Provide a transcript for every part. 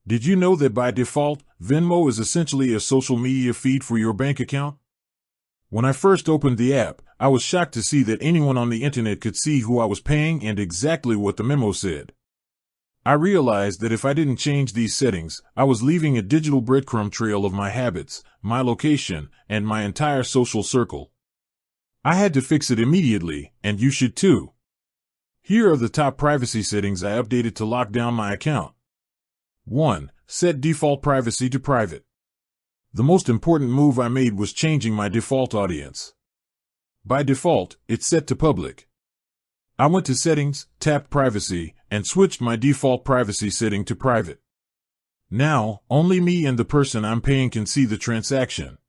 Did you know that by default, Venmo is essentially a social media feed for your bank account? When I first opened the app, I was shocked to see that anyone on the internet could see who I was paying and exactly what the memo said. I realized that if I didn't change these settings, I was leaving a digital breadcrumb trail of my habits, my location, and my entire social circle. I had to fix it immediately, and you should too. Here are the top privacy settings I updated to lock down my account. 1. Set default privacy to private. The most important move I made was changing my default audience. By default, it's set to public. I went to Settings, tapped Privacy, and switched my default privacy setting to private. Now, only me and the person I'm paying can see the transaction.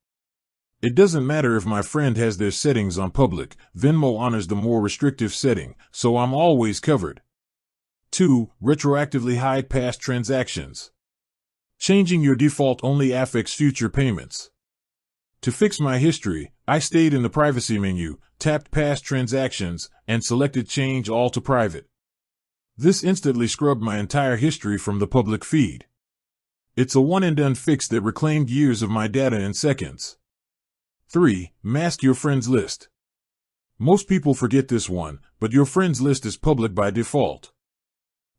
It doesn't matter if my friend has their settings on public, Venmo honors the more restrictive setting, so I'm always covered. 2. Retroactively hide past transactions. Changing your default only affects future payments. To fix my history, I stayed in the privacy menu, tapped past transactions, and selected change all to private. This instantly scrubbed my entire history from the public feed. It's a one-and-done fix that reclaimed years of my data in seconds. 3. Mask your friends list. Most people forget this one, but your friends list is public by default.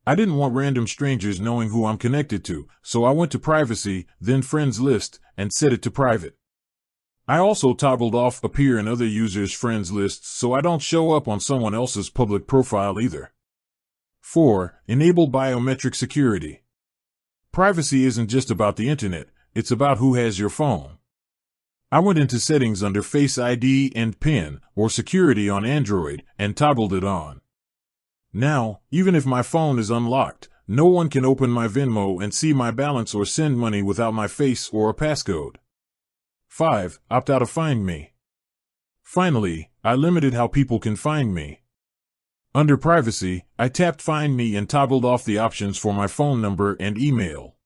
I didn't want random strangers knowing who I'm connected to, so I went to Privacy, then Friends List, and set it to Private. I also toggled off Appear in other users' friends lists so I don't show up on someone else's public profile either. 4. Enable biometric security. Privacy isn't just about the internet, it's about who has your phone. I went into Settings under Face ID and PIN, or Security on Android, and toggled it on. Now, even if my phone is unlocked, no one can open my Venmo and see my balance or send money without my face or a passcode. 5. Opt out of Find Me. Finally, I limited how people can find me. Under Privacy, I tapped Find Me and toggled off the options for my phone number and email.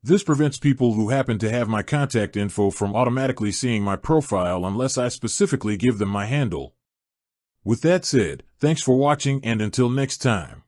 This prevents people who happen to have my contact info from automatically seeing my profile unless I specifically give them my handle. With that said, thanks for watching and until next time.